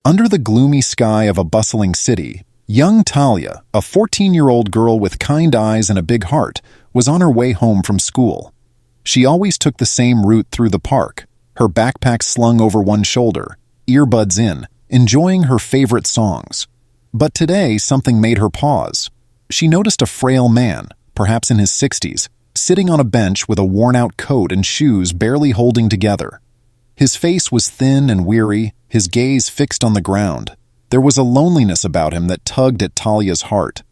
Under the gloomy sky of a bustling city, young Talia, a 14-year-old girl with kind eyes and a big heart, was on her way home from school. She always took the same route through the park, her backpack slung over one shoulder, earbuds in, enjoying her favorite songs. But today, something made her pause. She noticed a frail man, perhaps in his 60s, sitting on a bench with a worn-out coat and shoes barely holding together. His face was thin and weary, his gaze fixed on the ground. There was a loneliness about him that tugged at Talia's heart.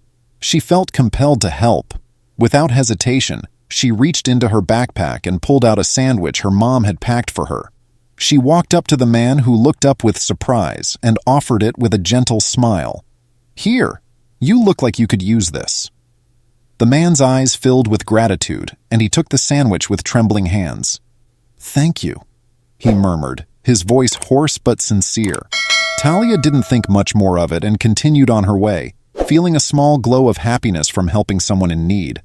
She felt compelled to help. Without hesitation, she reached into her backpack and pulled out a sandwich her mom had packed for her. She walked up to the man, who looked up with surprise, and offered it with a gentle smile. "Here, you look like you could use this." The man's eyes filled with gratitude, and he took the sandwich with trembling hands. "Thank you," he murmured, his voice hoarse but sincere. Talia didn't think much more of it and continued on her way, feeling a small glow of happiness from helping someone in need.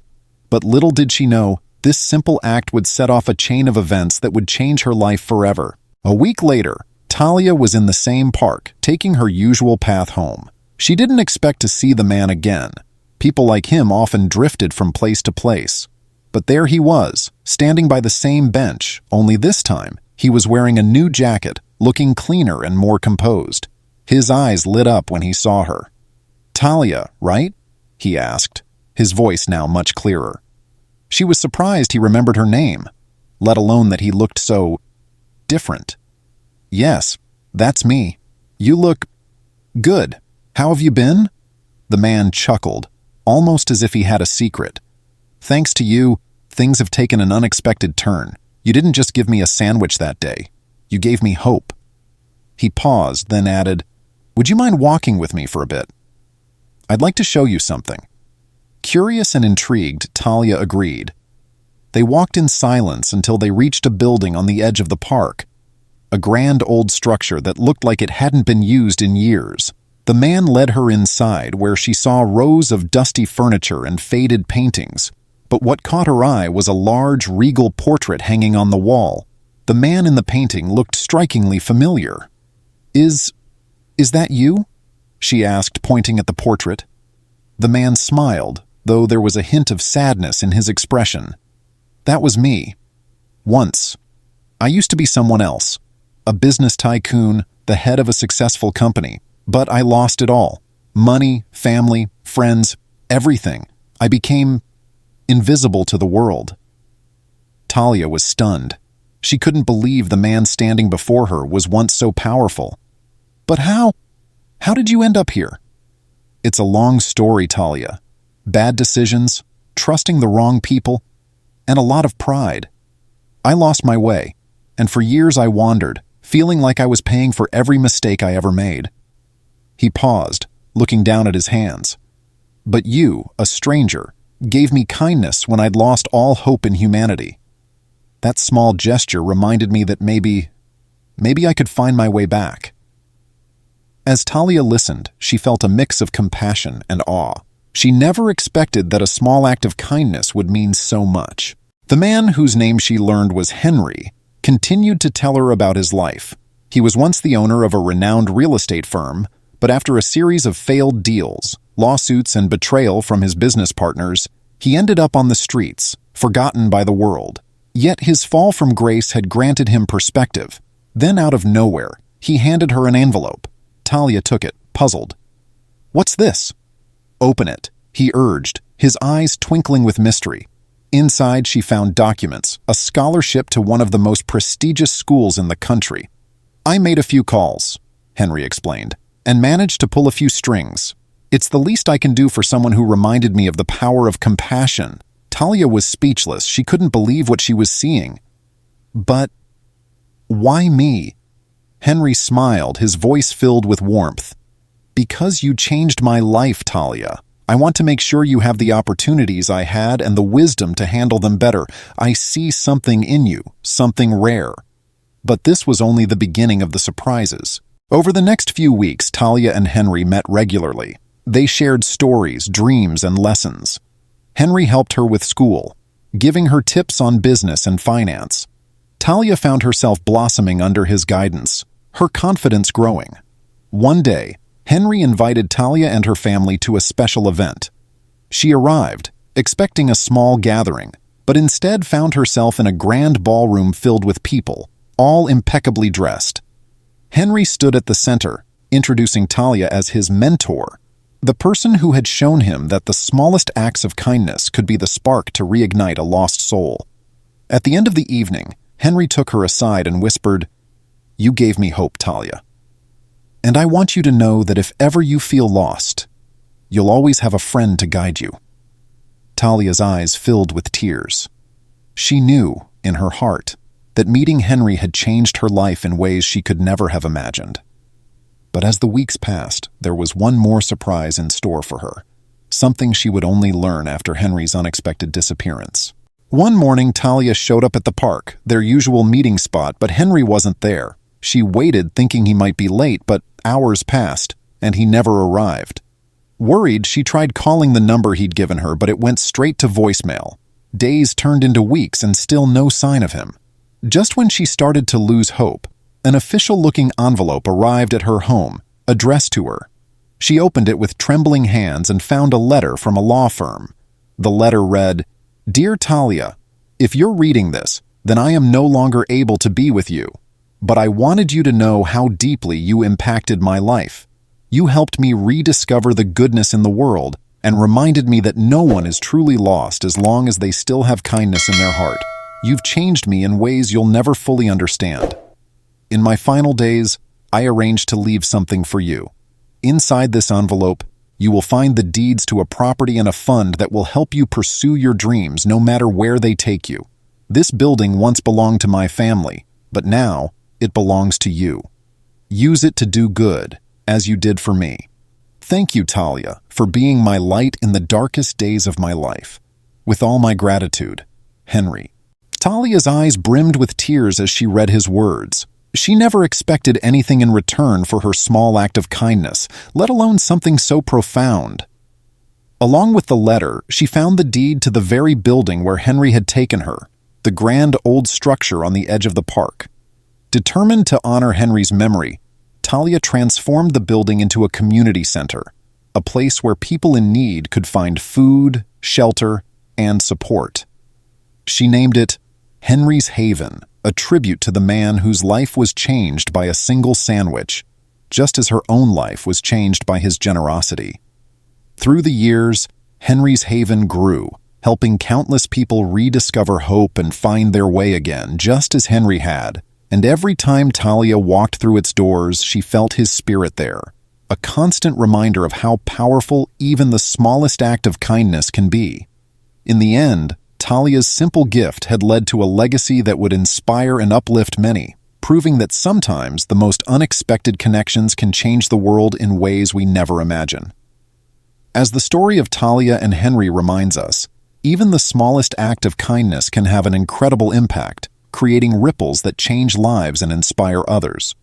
But little did she know, this simple act would set off a chain of events that would change her life forever. A week later, Talia was in the same park, taking her usual path home. She didn't expect to see the man again. People like him often drifted from place to place. But there he was, standing by the same bench, only this time, he was wearing a new jacket, looking cleaner and more composed. His eyes lit up when he saw her. "Talia, right?" he asked, his voice now much clearer. She was surprised he remembered her name, let alone that he looked so different. "Yes, that's me. You look good. How have you been?" The man chuckled, almost as if he had a secret. "Thanks to you, things have taken an unexpected turn. You didn't just give me a sandwich that day. You gave me hope." He paused, then added, "Would you mind walking with me for a bit? I'd like to show you something." Curious and intrigued, Talia agreed. They walked in silence until they reached a building on the edge of the park, a grand old structure that looked like it hadn't been used in years. The man led her inside, where she saw rows of dusty furniture and faded paintings. But what caught her eye was a large, regal portrait hanging on the wall. The man in the painting looked strikingly familiar. Is that you?" she asked, pointing at the portrait. The man smiled, though there was a hint of sadness in his expression. "That was me. Once. I used to be someone else, a business tycoon, the head of a successful company. But I lost it all. Money, family, friends, everything. I became invisible to the world." Talia was stunned. She couldn't believe the man standing before her was once so powerful. "But how did you end up here?" "It's a long story, Talia. Bad decisions, trusting the wrong people, and a lot of pride. I lost my way, and for years I wandered, feeling like I was paying for every mistake I ever made." He paused, looking down at his hands. "But you, a stranger, gave me kindness when I'd lost all hope in humanity. That small gesture reminded me that maybe I could find my way back." As Talia listened, she felt a mix of compassion and awe. She never expected that a small act of kindness would mean so much. The man, whose name she learned was Henry, continued to tell her about his life. He was once the owner of a renowned real estate firm, but after a series of failed deals, lawsuits, and betrayal from his business partners, he ended up on the streets, forgotten by the world. Yet his fall from grace had granted him perspective. Then, out of nowhere, he handed her an envelope. Talia took it, puzzled. "What's this?" "Open it," he urged, his eyes twinkling with mystery. Inside, she found documents, a scholarship to one of the most prestigious schools in the country. "I made a few calls," Henry explained, "and managed to pull a few strings. It's the least I can do for someone who reminded me of the power of compassion." Talia was speechless. She couldn't believe what she was seeing. "But why me?" Henry smiled, his voice filled with warmth. "Because you changed my life, Talia. I want to make sure you have the opportunities I had and the wisdom to handle them better. I see something in you, something rare." But this was only the beginning of the surprises. Over the next few weeks, Talia and Henry met regularly. They shared stories, dreams, and lessons. Henry helped her with school, giving her tips on business and finance. Talia found herself blossoming under his guidance, her confidence growing. One day, Henry invited Talia and her family to a special event. She arrived, expecting a small gathering, but instead found herself in a grand ballroom filled with people, all impeccably dressed. Henry stood at the center, introducing Talia as his mentor, the person who had shown him that the smallest acts of kindness could be the spark to reignite a lost soul. At the end of the evening, Henry took her aside and whispered, "You gave me hope, Talia. And I want you to know that if ever you feel lost, you'll always have a friend to guide you." Talia's eyes filled with tears. She knew, in her heart, that meeting Henry had changed her life in ways she could never have imagined. But as the weeks passed, there was one more surprise in store for her, something she would only learn after Henry's unexpected disappearance. One morning, Talia showed up at the park, their usual meeting spot, but Henry wasn't there. She waited, thinking he might be late, but hours passed, and he never arrived. Worried, she tried calling the number he'd given her, but it went straight to voicemail. Days turned into weeks and still no sign of him. Just when she started to lose hope, an official-looking envelope arrived at her home, addressed to her. She opened it with trembling hands and found a letter from a law firm. The letter read, "Dear Talia, if you're reading this, then I am no longer able to be with you. But I wanted you to know how deeply you impacted my life. You helped me rediscover the goodness in the world and reminded me that no one is truly lost as long as they still have kindness in their heart. You've changed me in ways you'll never fully understand. In my final days, I arranged to leave something for you. Inside this envelope, you will find the deeds to a property and a fund that will help you pursue your dreams no matter where they take you. This building once belonged to my family, but now it belongs to you. Use it to do good, as you did for me. Thank you, Talia, for being my light in the darkest days of my life. With all my gratitude, Henry." Talia's eyes brimmed with tears as she read his words. She never expected anything in return for her small act of kindness, let alone something so profound. Along with the letter, she found the deed to the very building where Henry had taken her, the grand old structure on the edge of the park. Determined to honor Henry's memory, Talia transformed the building into a community center, a place where people in need could find food, shelter, and support. She named it Henry's Haven, a tribute to the man whose life was changed by a single sandwich, just as her own life was changed by his generosity. Through the years, Henry's Haven grew, helping countless people rediscover hope and find their way again, just as Henry had. And every time Talia walked through its doors, she felt his spirit there, a constant reminder of how powerful even the smallest act of kindness can be. In the end, Talia's simple gift had led to a legacy that would inspire and uplift many, proving that sometimes the most unexpected connections can change the world in ways we never imagine. As the story of Talia and Henry reminds us, even the smallest act of kindness can have an incredible impact, creating ripples that change lives and inspire others.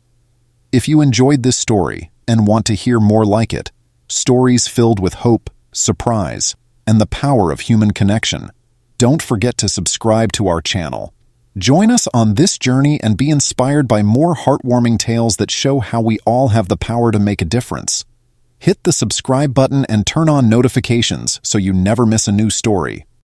If you enjoyed this story and want to hear more like it, stories filled with hope, surprise, and the power of human connection, don't forget to subscribe to our channel. Join us on this journey and be inspired by more heartwarming tales that show how we all have the power to make a difference. Hit the subscribe button and turn on notifications so you never miss a new story.